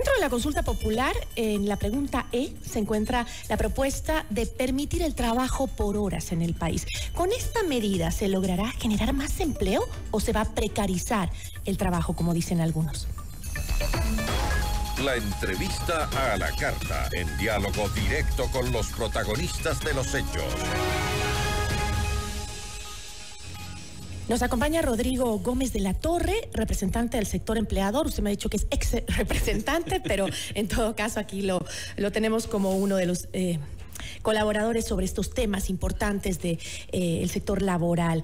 Dentro de la consulta popular, en la pregunta E, se encuentra la propuesta de permitir el trabajo por horas en el país. ¿Con esta medida se logrará generar más empleo o se va a precarizar el trabajo, como dicen algunos? La entrevista a la carta, en diálogo directo con los protagonistas de los hechos. Nos acompaña Rodrigo Gómez de la Torre, representante del sector empleador. Usted me ha dicho que es ex representante, pero en todo caso aquí lo tenemos como uno de los colaboradores sobre estos temas importantes del sector laboral.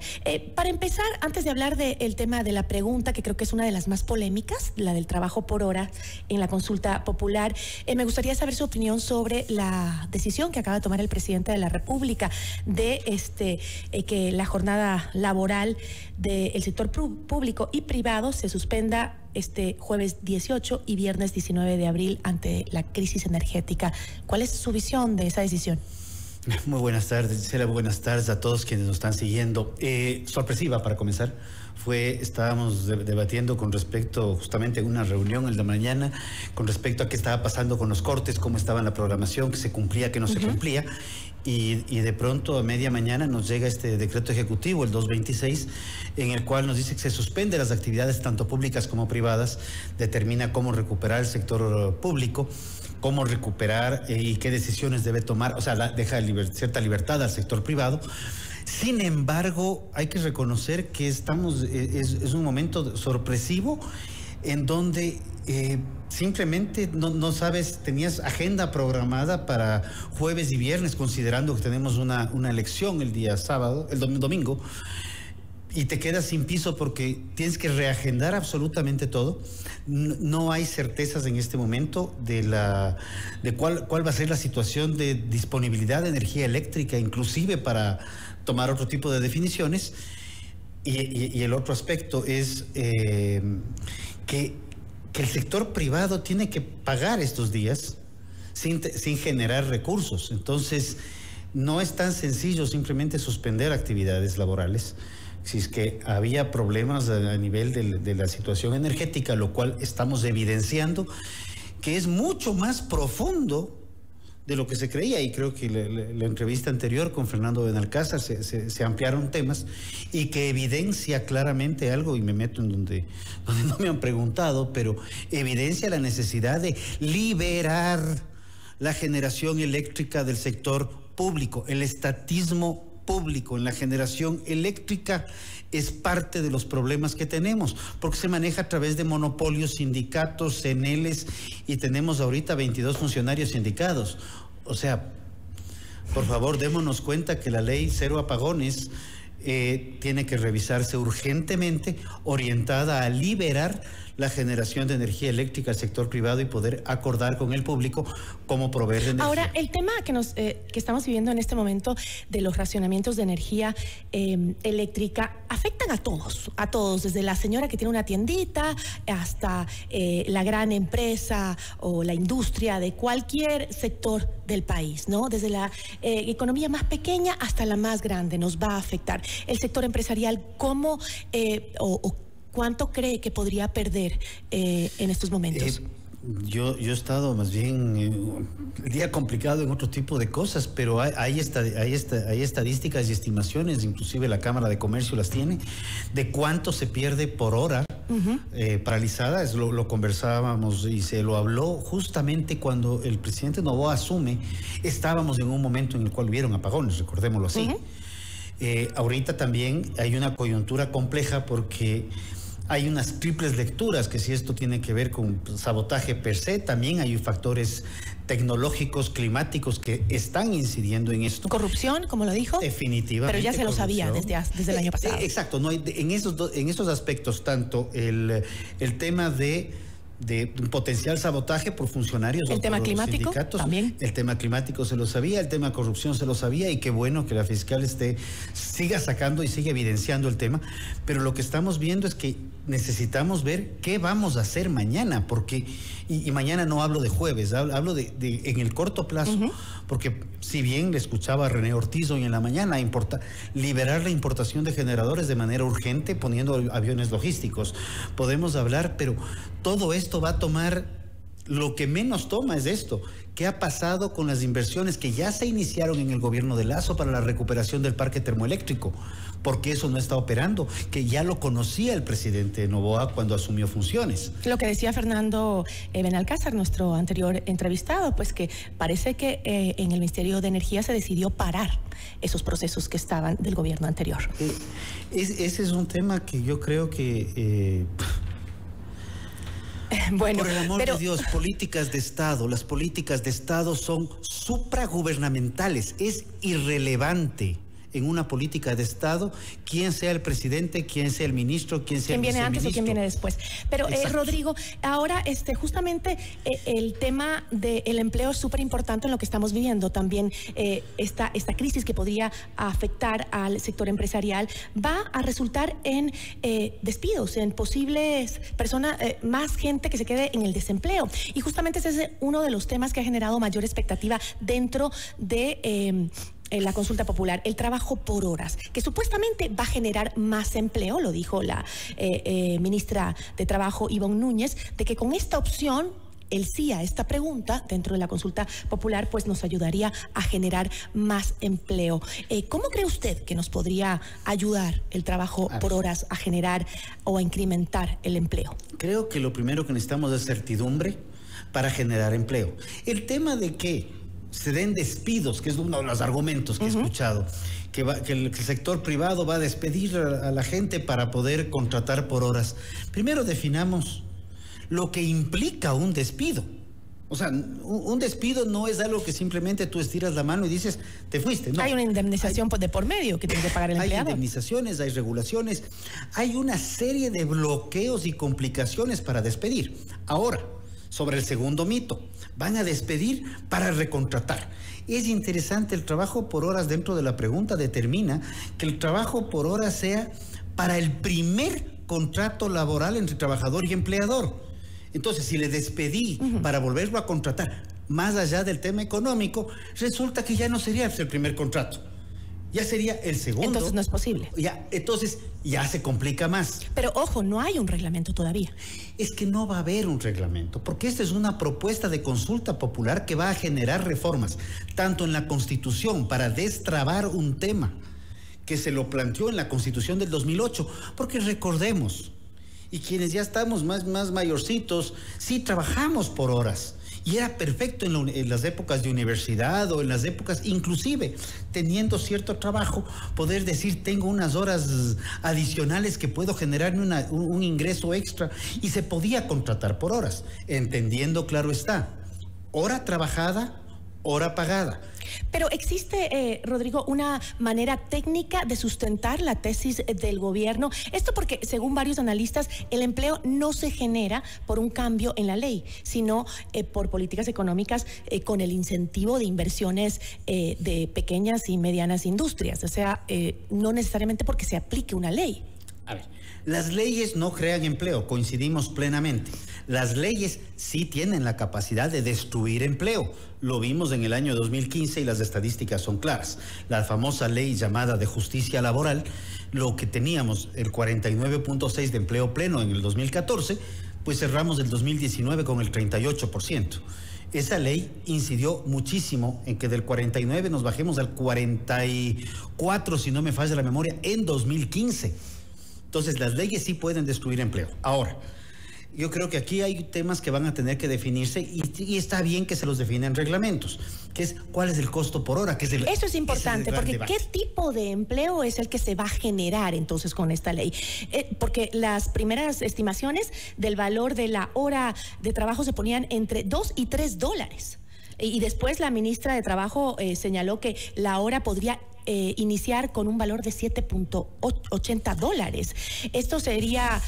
Para empezar, antes de hablar del tema de la pregunta, que creo que es una de las más polémicas, la del trabajo por hora en la consulta popular, me gustaría saber su opinión sobre la decisión que acaba de tomar el presidente de la República de que la jornada laboral del sector público y privado se suspenda este jueves 18 y viernes 19 de abril ante la crisis energética. ¿Cuál es su visión de esa decisión? Muy buenas tardes, Gisela. Buenas tardes a todos quienes nos están siguiendo. Sorpresiva para comenzar. Estábamos debatiendo con respecto justamente a una reunión el de mañana, con respecto a qué estaba pasando con los cortes, cómo estaba en la programación, que se cumplía, que no se cumplía. Y de pronto a media mañana nos llega este decreto ejecutivo, el 226, en el cual nos dice que se suspende las actividades tanto públicas como privadas, determina cómo recuperar el sector público, cómo recuperar y qué decisiones debe tomar, o sea, deja cierta libertad al sector privado. Sin embargo, hay que reconocer que es un momento sorpresivo en donde simplemente no sabes, tenías agenda programada para jueves y viernes, considerando que tenemos una elección el día sábado, el domingo, y te quedas sin piso porque tienes que reagendar absolutamente todo. No hay certezas en este momento de cuál va a ser la situación de disponibilidad de energía eléctrica, inclusive para tomar otro tipo de definiciones. Y el otro aspecto es que el sector privado tiene que pagar estos días sin generar recursos. Entonces, no es tan sencillo simplemente suspender actividades laborales. Si es que había problemas a nivel de la situación energética, lo cual estamos evidenciando que es mucho más profundo de lo que se creía, y creo que la entrevista anterior con Fernando Benalcázar se ampliaron temas y que evidencia claramente algo, y me meto en donde no me han preguntado, pero evidencia la necesidad de liberar la generación eléctrica del sector público. El estatismo público en la generación eléctrica es parte de los problemas que tenemos, porque se maneja a través de monopolios, sindicatos, CNLs, y tenemos ahorita 22 funcionarios sindicados. O sea, por favor, démonos cuenta que la ley Cero Apagones tiene que revisarse urgentemente, orientada a liberar la generación de energía eléctrica al sector privado y poder acordar con el público cómo proveer de energía. Ahora, el tema que estamos viviendo en este momento de los racionamientos de energía eléctrica afectan a todos, desde la señora que tiene una tiendita hasta la gran empresa o la industria de cualquier sector del país, ¿no? Desde la economía más pequeña hasta la más grande nos va a afectar. El sector empresarial, ¿cómo cuánto cree que podría perder en estos momentos? Yo he estado más bien el día complicado en otro tipo de cosas, pero hay estadísticas y estimaciones, inclusive la Cámara de Comercio las tiene, de cuánto se pierde por hora paralizada. Lo conversábamos y se lo habló justamente cuando el presidente Noboa asume. Estábamos en un momento en el cual hubieron apagones, recordémoslo así. Ahorita también hay una coyuntura compleja porque hay unas triples lecturas, que si esto tiene que ver con sabotaje per se, también hay factores tecnológicos, climáticos que están incidiendo en esto. Corrupción, como lo dijo. Definitivamente. Pero ya se lo sabía desde el año pasado. Exacto, no hay, en estos aspectos, tanto el tema de un potencial sabotaje por funcionarios el o tema por climático sindicatos. También. El tema climático se lo sabía, el tema corrupción se lo sabía, y qué bueno que la fiscal siga sacando y siga evidenciando el tema. Pero lo que estamos viendo es que necesitamos ver qué vamos a hacer mañana, porque y mañana no hablo de jueves, hablo de en el corto plazo, porque si bien le escuchaba a René Ortiz hoy en la mañana, liberar la importación de generadores de manera urgente, poniendo aviones logísticos, podemos hablar, pero todo esto va a tomar lo que menos toma es esto. ¿Qué ha pasado con las inversiones que ya se iniciaron en el gobierno de Lasso para la recuperación del parque termoeléctrico? Porque eso no está operando, que ya lo conocía el presidente Noboa cuando asumió funciones. Lo que decía Fernando Benalcázar, nuestro anterior entrevistado, pues que parece que en el Ministerio de Energía se decidió parar esos procesos que estaban del gobierno anterior. Ese es un tema que yo creo que... Bueno, por el amor de Dios, políticas de Estado, las políticas de Estado son supragubernamentales, es irrelevante en una política de Estado quién sea el presidente, quién sea el ministro, quién sea el viceministro. ¿Quién viene antes o quién viene después? Pero Rodrigo, ahora justamente el tema del empleo es súper importante en lo que estamos viviendo. También esta crisis que podría afectar al sector empresarial va a resultar en despidos, en posibles personas, más gente que se quede en el desempleo. Y justamente ese es uno de los temas que ha generado mayor expectativa dentro de... la consulta popular, el trabajo por horas, que supuestamente va a generar más empleo, lo dijo la ministra de Trabajo, Ivonne Núñez, de que con esta opción, el sí a esta pregunta dentro de la consulta popular, pues nos ayudaría a generar más empleo. ¿Cómo cree usted que nos podría ayudar el trabajo por horas a generar o a incrementar el empleo? Creo que lo primero que necesitamos es certidumbre para generar empleo. El tema de que se den despidos, que es uno de los argumentos que he escuchado, que el sector privado va a despedir a la gente para poder contratar por horas. Primero definamos lo que implica un despido. O sea, un despido no es algo que simplemente tú estiras la mano y dices, te fuiste. No. Hay una indemnización de por medio que tiene que pagar el empleado. Hay indemnizaciones, hay regulaciones, hay una serie de bloqueos y complicaciones para despedir. Ahora, sobre el segundo mito, van a despedir para recontratar. Es interesante, el trabajo por horas dentro de la pregunta determina que el trabajo por horas sea para el primer contrato laboral entre trabajador y empleador. Entonces, si le despedí para volverlo a contratar, más allá del tema económico, resulta que ya no sería el primer contrato. Ya sería el segundo. Entonces no es posible. Entonces ya se complica más. Pero ojo, no hay un reglamento todavía. Es que no va a haber un reglamento, porque esta es una propuesta de consulta popular que va a generar reformas, tanto en la Constitución para destrabar un tema que se lo planteó en la Constitución del 2008, porque recordemos, y quienes ya estamos más mayorcitos, sí trabajamos por horas. Y era perfecto en las épocas de universidad o en las épocas, inclusive teniendo cierto trabajo, poder decir, tengo unas horas adicionales que puedo generarme un ingreso extra, y se podía contratar por horas, entendiendo, claro está, hora trabajada, hora pagada. Pero existe, Rodrigo, una manera técnica de sustentar la tesis del gobierno. Esto porque, según varios analistas, el empleo no se genera por un cambio en la ley, sino por políticas económicas con el incentivo de inversiones de pequeñas y medianas industrias. O sea, no necesariamente porque se aplique una ley. A ver, las leyes no crean empleo, coincidimos plenamente. Las leyes sí tienen la capacidad de destruir empleo. Lo vimos en el año 2015 y las estadísticas son claras. La famosa ley llamada de justicia laboral, lo que teníamos, el 49.6 de empleo pleno en el 2014, pues cerramos el 2019 con el 38%. Esa ley incidió muchísimo en que del 49 nos bajemos al 44, si no me falla la memoria, en 2015. Entonces, las leyes sí pueden destruir empleo. Ahora, yo creo que aquí hay temas que van a tener que definirse y está bien que se los definen reglamentos, que es cuál es el costo por hora, que es el... Eso es importante, porque ¿qué tipo de empleo es el que se va a generar entonces con esta ley? Porque las primeras estimaciones del valor de la hora de trabajo se ponían entre $2 y $3. Y después la ministra de Trabajo señaló que la hora podría iniciar con un valor de $7.80. ¿Esto sería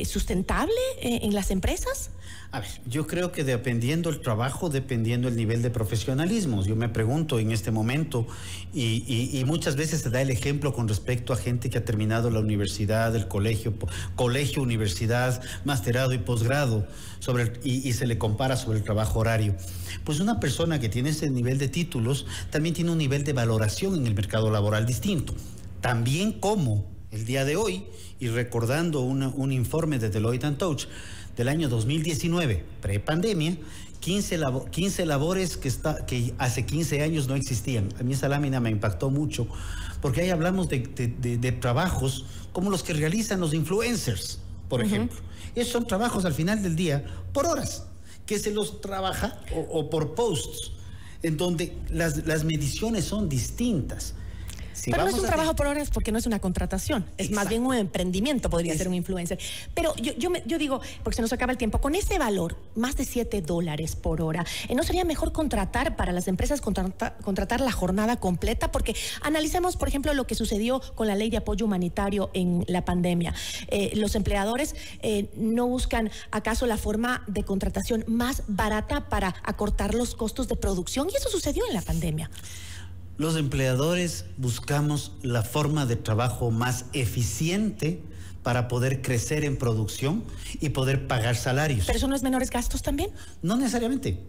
sustentable en las empresas? A ver, yo creo que dependiendo el trabajo, dependiendo el nivel de profesionalismo. Yo me pregunto en este momento, y muchas veces se da el ejemplo con respecto a gente que ha terminado la universidad, el colegio, universidad, masterado y posgrado, y se le compara sobre el trabajo horario. Pues una persona que tiene ese nivel de títulos también tiene un nivel de valoración en el mercado laboral distinto. También como el día de hoy, y recordando un informe de Deloitte & Touche, del año 2019, prepandemia, 15 labores que hace 15 años no existían. A mí esa lámina me impactó mucho, porque ahí hablamos de trabajos como los que realizan los influencers, por ejemplo. Esos son trabajos al final del día por horas, que se los trabaja o por posts, en donde las mediciones son distintas. Pero no es un trabajo por horas porque no es una contratación, es más bien un emprendimiento, podría ser un influencer. Pero yo digo, porque se nos acaba el tiempo, con ese valor, más de $7 por hora, ¿no sería mejor contratar para las empresas, contratar la jornada completa? Porque analicemos, por ejemplo, lo que sucedió con la ley de apoyo humanitario en la pandemia. Los empleadores no buscan, ¿acaso, la forma de contratación más barata para acortar los costos de producción? Y eso sucedió en la pandemia. Los empleadores buscamos la forma de trabajo más eficiente para poder crecer en producción y poder pagar salarios. ¿Pero eso no es menores gastos también? No necesariamente.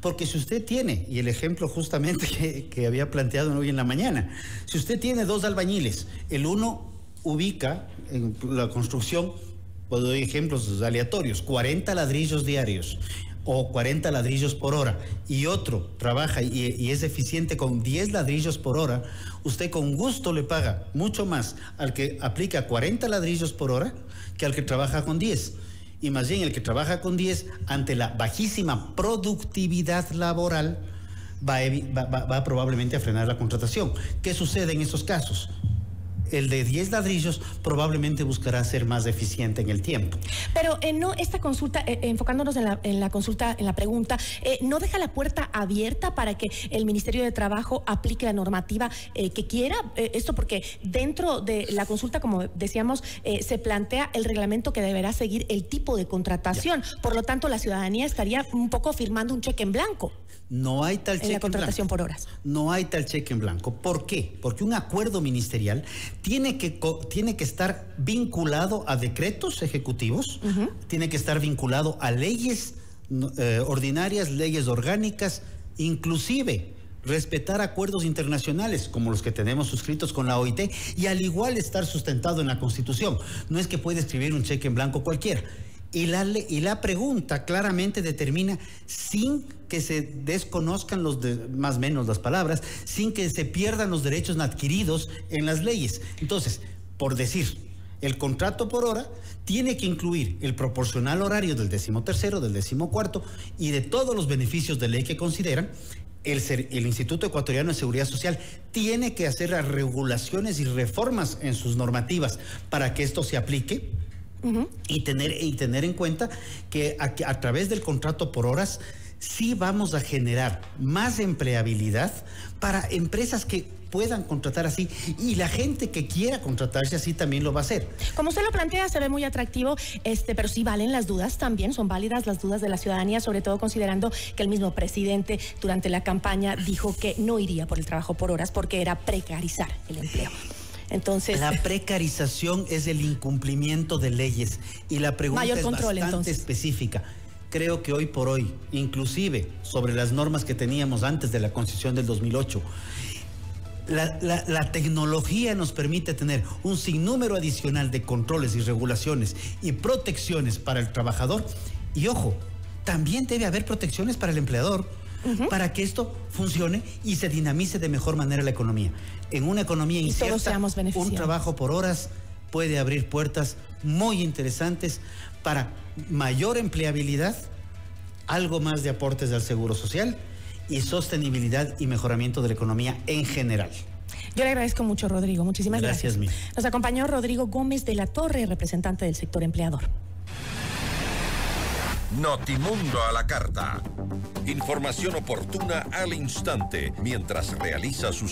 Porque si usted tiene, y el ejemplo justamente que había planteado hoy en la mañana, si usted tiene 2 albañiles, el uno ubica en la construcción, pues doy ejemplos aleatorios, 40 ladrillos diarios, o 40 ladrillos por hora, y otro trabaja y es eficiente con 10 ladrillos por hora, usted con gusto le paga mucho más al que aplica 40 ladrillos por hora que al que trabaja con 10. Y más bien el que trabaja con 10, ante la bajísima productividad laboral, va probablemente a frenar la contratación. ¿Qué sucede en esos casos? El de 10 ladrillos probablemente buscará ser más eficiente en el tiempo. Pero no, esta consulta, enfocándonos en la consulta, en la pregunta, ¿no deja la puerta abierta para que el Ministerio de Trabajo aplique la normativa que quiera? Esto porque dentro de la consulta, como decíamos, se plantea el reglamento que deberá seguir el tipo de contratación. Ya. Por lo tanto, la ciudadanía estaría un poco firmando un cheque en blanco. No hay tal cheque en blanco. En la contratación por horas. No hay tal cheque en blanco. ¿Por qué? Porque un acuerdo ministerial tiene que estar vinculado a decretos ejecutivos, tiene que estar vinculado a leyes ordinarias, leyes orgánicas, inclusive respetar acuerdos internacionales como los que tenemos suscritos con la OIT, y al igual estar sustentado en la Constitución. No es que puede escribir un cheque en blanco cualquiera. Y la pregunta claramente determina, sin que se desconozcan más o menos las palabras, sin que se pierdan los derechos adquiridos en las leyes. Entonces, por decir, el contrato por hora tiene que incluir el proporcional horario del 13º, del 14º y de todos los beneficios de ley que consideran. El Instituto Ecuatoriano de Seguridad Social tiene que hacer las regulaciones y reformas en sus normativas para que esto se aplique. Y tener en cuenta que a través del contrato por horas sí vamos a generar más empleabilidad para empresas que puedan contratar así, y la gente que quiera contratarse así también lo va a hacer. Como usted lo plantea, se ve muy atractivo, pero sí valen las dudas también, son válidas las dudas de la ciudadanía, sobre todo considerando que el mismo presidente durante la campaña dijo que no iría por el trabajo por horas porque era precarizar el empleo. Entonces, la precarización es el incumplimiento de leyes, y la pregunta es bastante específica. Creo que hoy por hoy, inclusive sobre las normas que teníamos antes de la Constitución del 2008, la tecnología nos permite tener un sinnúmero adicional de controles y regulaciones y protecciones para el trabajador. Y ojo, también debe haber protecciones para el empleador, para que esto funcione y se dinamice de mejor manera la economía. En una economía incierta, un trabajo por horas puede abrir puertas muy interesantes para mayor empleabilidad, algo más de aportes al Seguro Social y sostenibilidad y mejoramiento de la economía en general. Yo le agradezco mucho, Rodrigo. Muchísimas gracias. Gracias, Nos acompañó Rodrigo Gómez de la Torre, representante del sector empleador. Notimundo a la carta. Información oportuna al instante mientras realiza sus actividades.